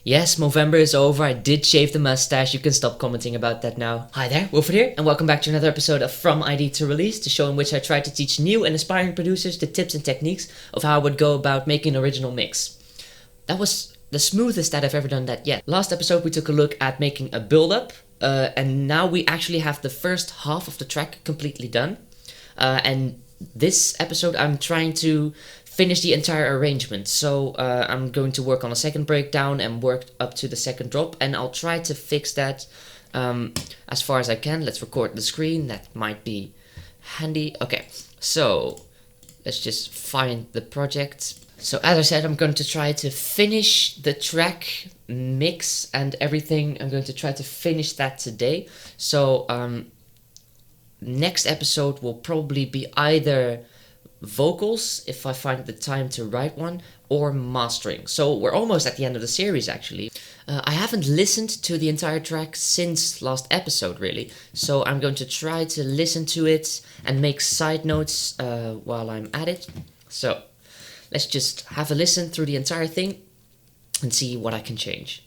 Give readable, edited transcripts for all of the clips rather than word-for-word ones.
Yes, Movember is over. I did shave the mustache. You can stop commenting about that now. Hi there, Willford here, and welcome back to another episode of From ID to Release, the show in which I try to teach new and aspiring producers the tips and techniques of how I would go about making an original mix. That was the smoothest that I've ever done that yet. Last episode we took a look at making a build-up, and now we actually have the first half of the track completely done. And this episode I'm trying to finish the entire arrangement. So I'm going to work on a second breakdown and work up to the second drop, and I'll try to fix that as far as I can. Let's record the screen, that might be handy. Okay, so let's just find the project. So as I said, I'm going to try to finish the track mix and everything. I'm going to try to finish that today. So next episode will probably be either vocals, if I find the time to write one, or mastering. So we're almost at the end of the series actually. I haven't listened to the entire track since last episode really, so I'm going to try to listen to it and make side notes while I'm at it. So let's just have a listen through the entire thing and see what I can change.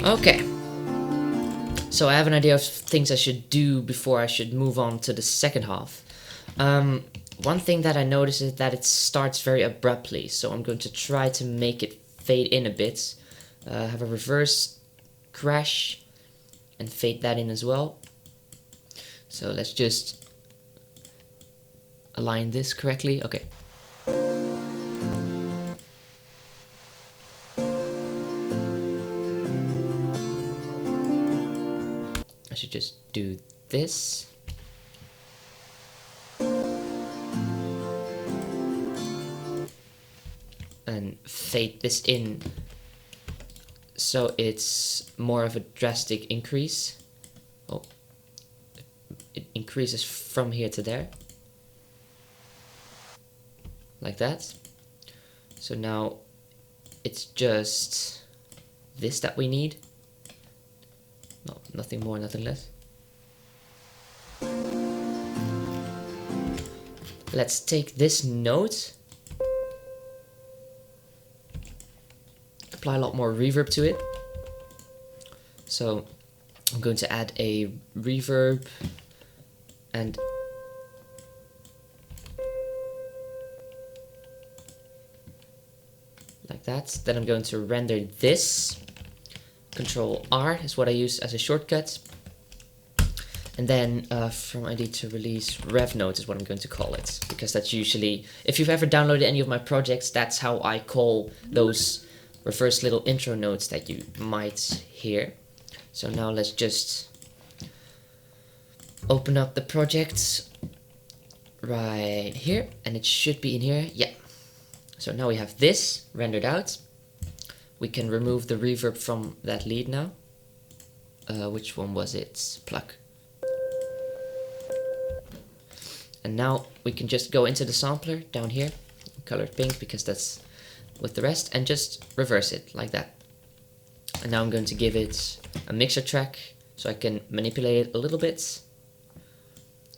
Okay, so I have an idea of things I should do before I should move on to the second half. One thing that I noticed is that it starts very abruptly, so I'm going to try to make it fade in a bit. Have a reverse crash and fade that in as well. So let's just align this correctly. Okay. I should just do this. And fade this in so it's more of a drastic increase. Oh, it increases from here to there. Like that. So now it's just this that we need. No, nothing more, nothing less. Let's take this note, apply a lot more reverb to it. So I'm going to add a reverb and like that. Then I'm going to render this. Control R is what I use as a shortcut. And then from ID to release, rev note is what I'm going to call it. Because that's usually, if you've ever downloaded any of my projects, that's how I call those reverse little intro notes that you might hear. So now let's just open up the project right here. And it should be in here. Yeah. So now we have this rendered out. We can remove the reverb from that lead now. Which one was it? Pluck. And now we can just go into the sampler down here, colored pink because that's with the rest, and just reverse it like that. And now I'm going to give it a mixer track so I can manipulate it a little bit.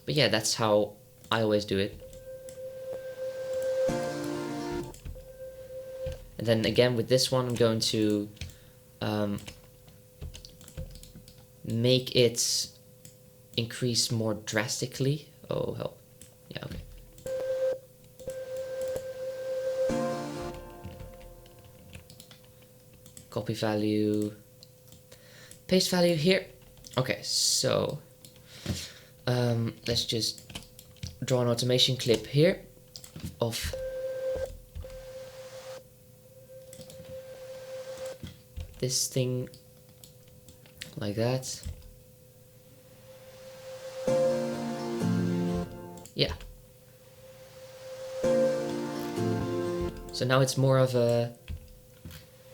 But yeah, that's how I always do it. And then again with this one, I'm going to make it increase more drastically. Oh, help. Yeah, okay. Copy value, paste value here. Okay, so let's just draw an automation clip here of this thing like that. Yeah. So now it's more of a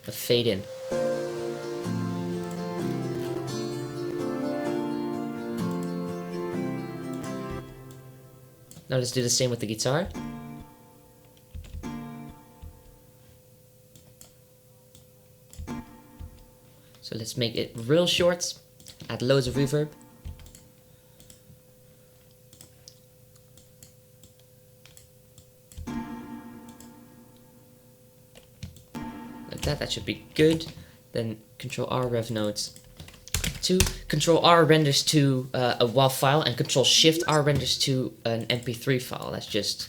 fade in. Now let's do the same with the guitar. So let's make it real short, add loads of reverb. Like that, that should be good. Then Control R rev nodes 2. Control R renders to a WAV file, and Control Shift R renders to an MP3 file. That's just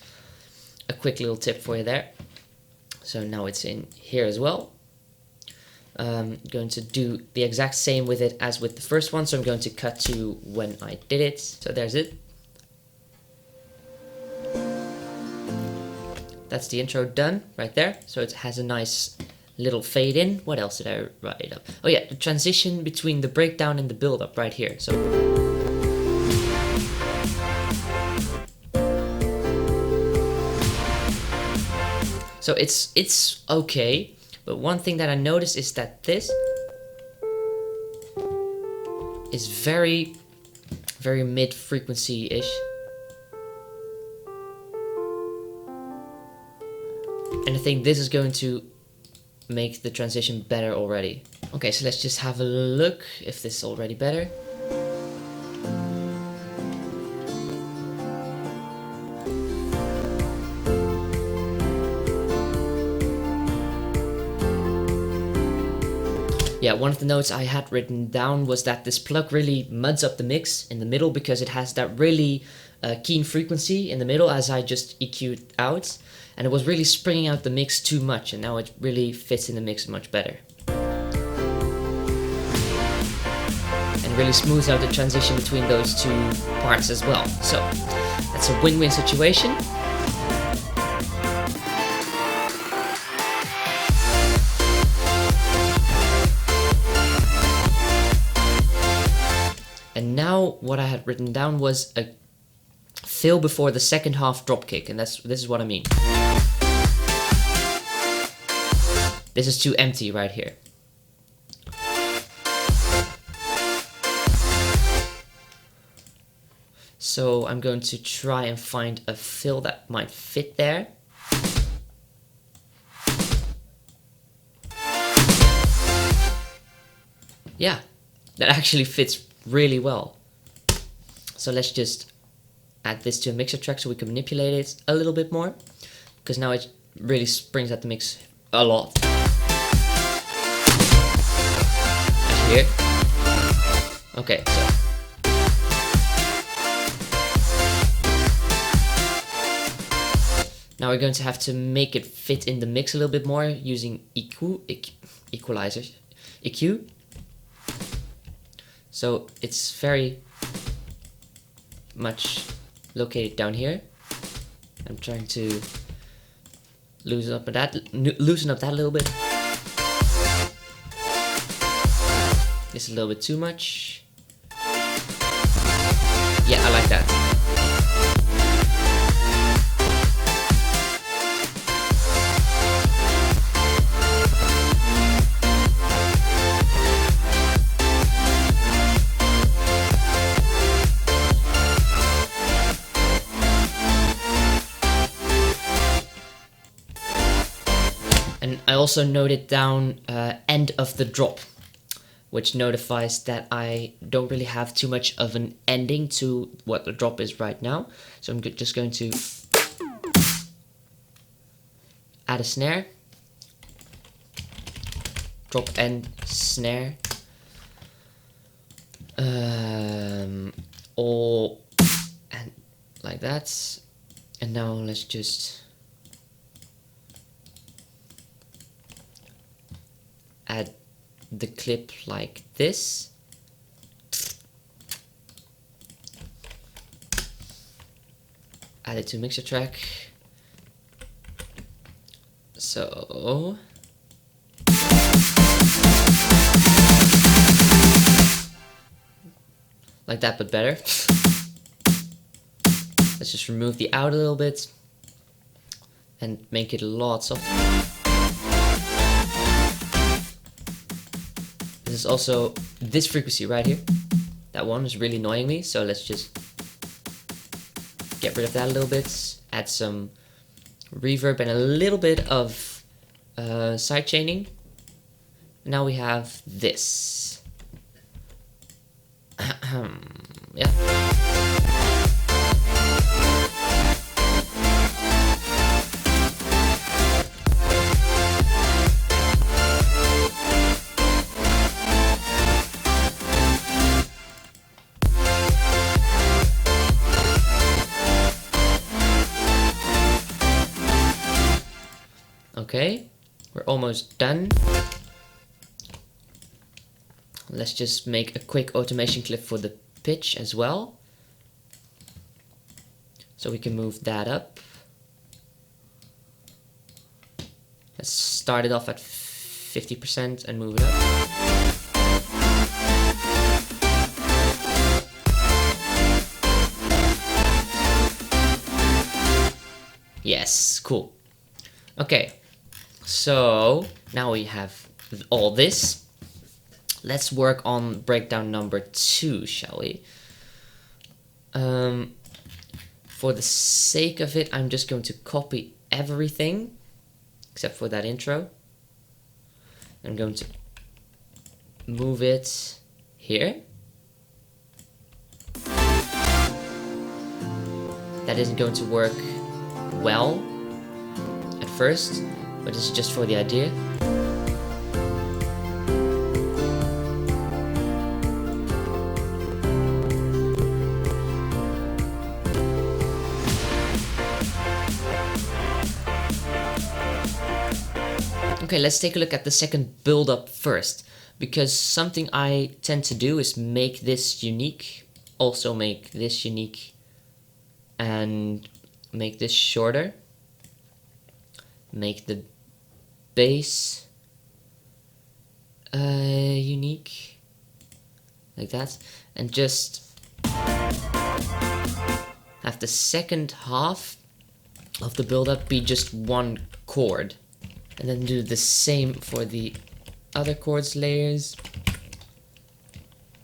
a quick little tip for you there. So now it's in here as well. Going to do the exact same with it as with the first one, so I'm going to cut to when I did it. So there's it. That's the intro done right there. So it has a nice little fade in. What else did I write up? Oh yeah, the transition between the breakdown and the build up right here. So it's okay, but one thing that I noticed is that this is very mid frequency ish. And I think this is going to make the transition better already. Okay, so let's just have a look if this is already better. Yeah, one of the notes I had written down was that this plug really muds up the mix in the middle because it has that really keen frequency in the middle as I just EQ'd out. And it was really springing out the mix too much, and now it really fits in the mix much better. And really smooths out the transition between those two parts as well. So that's a win-win situation. And now what I had written down was a fill before the second half drop kick, and this is what I mean. This is too empty right here. So I'm going to try and find a fill that might fit there. Yeah, that actually fits really well. So let's just add this to a mixer track so we can manipulate it a little bit more, because now it really springs at the mix a lot. As you hear. Okay, so now we're going to have to make it fit in the mix a little bit more using equalizers, EQ. So it's very much located down here. I'm trying to loosen up that a little bit. This is a little bit too much. Yeah, I like that. And I also noted down end of the drop, which notifies that I don't really have too much of an ending to what the drop is right now. So I'm just going to add a snare. drop and snare. All and like that. And now let's just add the clip like this. Add it to mixer track. So like that, but better. Let's just remove the out a little bit and make it a lot softer. This is also this frequency right here. That one is really annoying me, so let's just get rid of that a little bit. Add some reverb and a little bit of side chaining. Now we have this. Yeah. Okay, we're almost done. Let's just make a quick automation clip for the pitch as well. So we can move that up. Let's start it off at 50% and move it up. Yes, cool. Okay, so now we have all this. Let's work on breakdown number 2, shall we? For the sake of it, I'm just going to copy everything except for that intro. I'm going to move it here. That isn't going to work well at first, but it's just for the idea. Okay, let's take a look at the second build-up first, because something I tend to do is make this unique, also make this unique, and make this shorter. Make the bass unique, like that, and just have the second half of the build-up be just one chord. And then do the same for the other chords layers.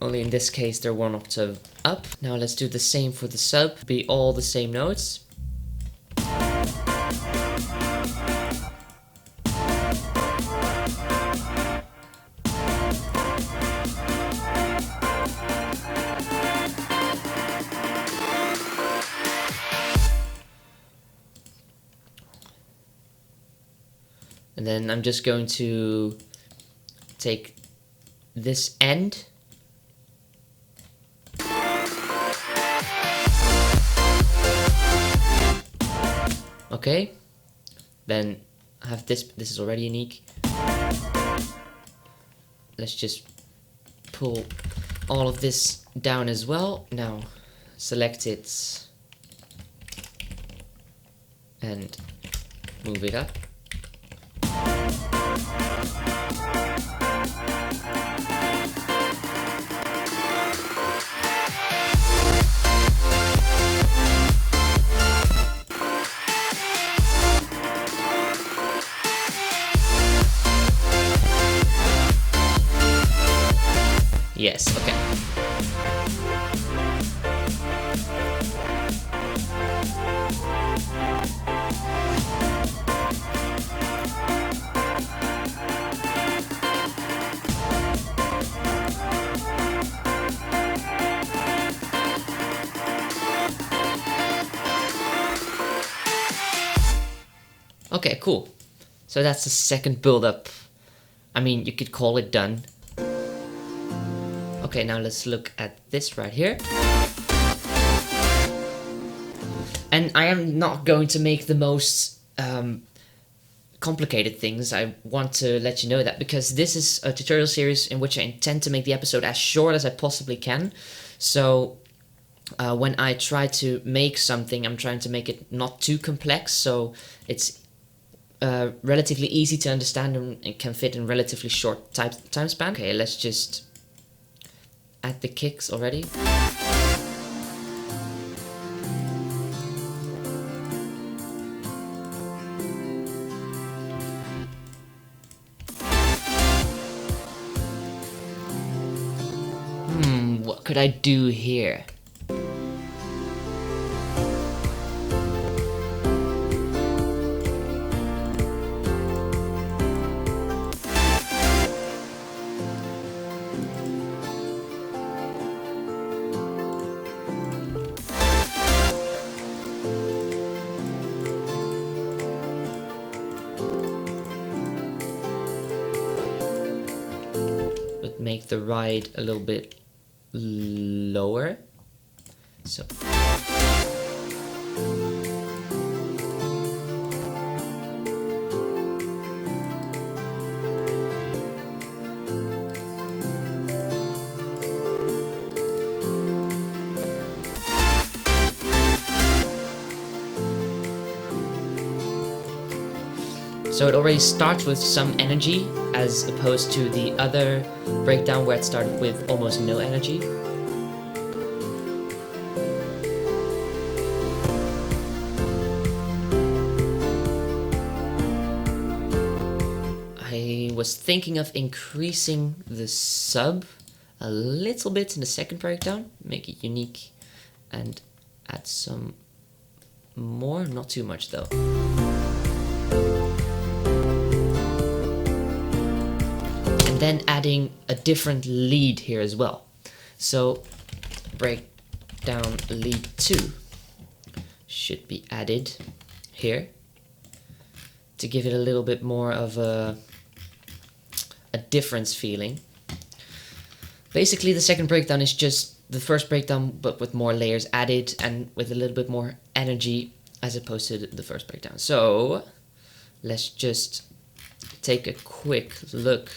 Only in this case they're one octave up. Now let's do the same for the sub. Be all the same notes. And then I'm just going to take this end . Okay, then I have this is already unique. Let's just pull all of this down as well. Now select it and move it up. Yes, okay. Okay, cool. So that's the second build-up I mean, you could call it done. Okay, now let's look at this right here. And I am not going to make the most complicated things. I want to let you know that, because this is a tutorial series in which I intend to make the episode as short as I possibly can. So when I try to make something, I'm trying to make it not too complex, so it's relatively easy to understand and it can fit in relatively short time span. Okay, let's just add the kicks already. What could I do here? But make the ride a little bit lower. So it already starts with some energy, as opposed to the other breakdown where it started with almost no energy. I was thinking of increasing the sub a little bit in the second breakdown, make it unique, and add some more, not too much though. And then adding a different lead here as well. So breakdown lead 2 should be added here to give it a little bit more of a difference feeling. Basically the second breakdown is just the first breakdown but with more layers added and with a little bit more energy as opposed to the first breakdown. So let's just take a quick look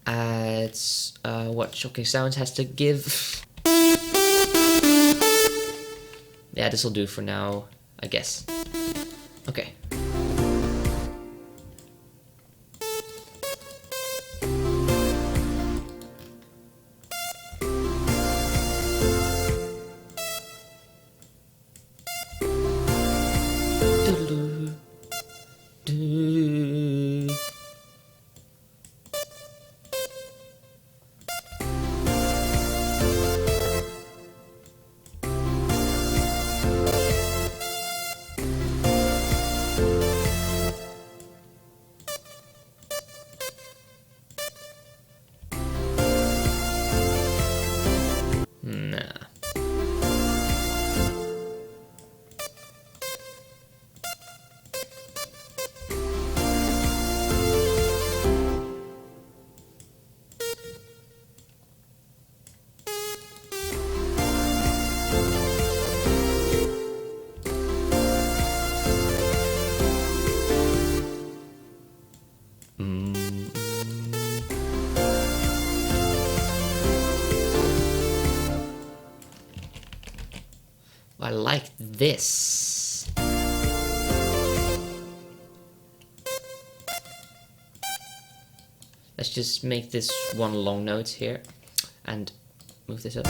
at what Shocking Sounds has to give. Yeah, this will do for now, I guess. Okay. I like this. Let's just make this one long note here and move this up.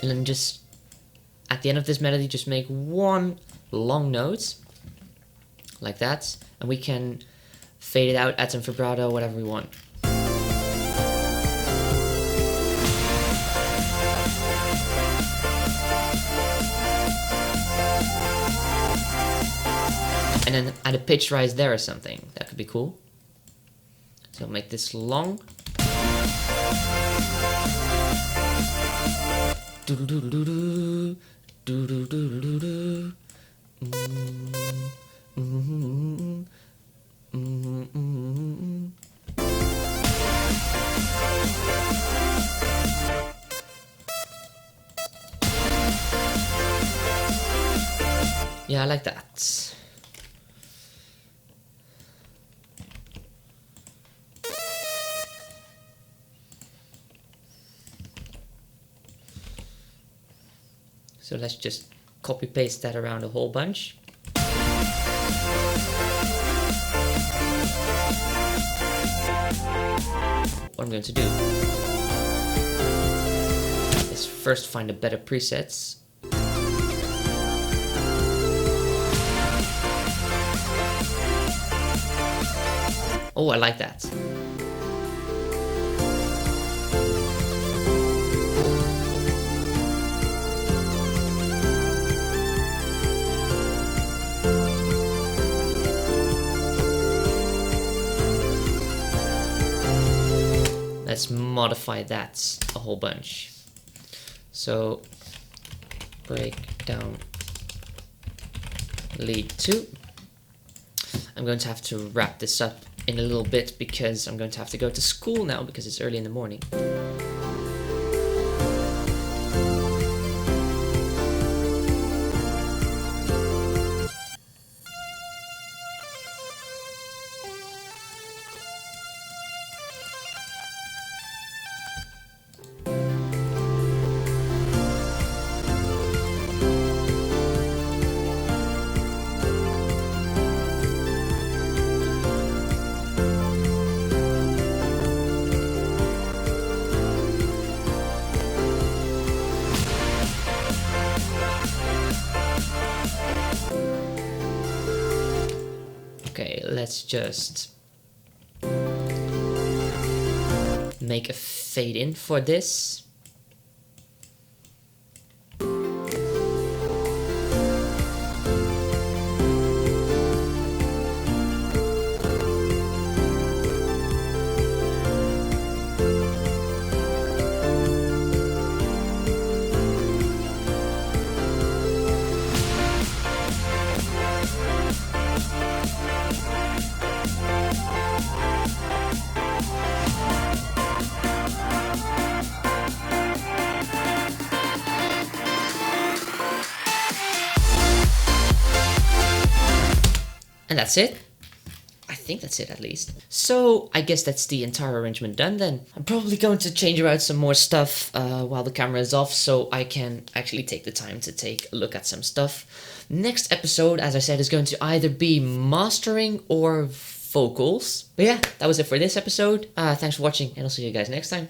And then just at the end of this melody, just make one long note like that, and we can fade it out, add some vibrato, whatever we want. And then add a pitch rise there or something. That could be cool. So make this long. Yeah, I like that. So let's just copy paste that around a whole bunch. What I'm going to do is first find a better presets. Oh, I like that. Let's modify that a whole bunch. So break down lead 2. I'm going to have to wrap this up in a little bit because I'm going to have to go to school now because it's early in the morning. Okay, let's just make a fade in for this. And that's it. I think that's it at least. So I guess that's the entire arrangement done then. I'm probably going to change around some more stuff while the camera is off so I can actually take the time to take a look at some stuff. Next episode, as I said, is going to either be mastering or vocals. But yeah, that was it for this episode. Thanks for watching and I'll see you guys next time.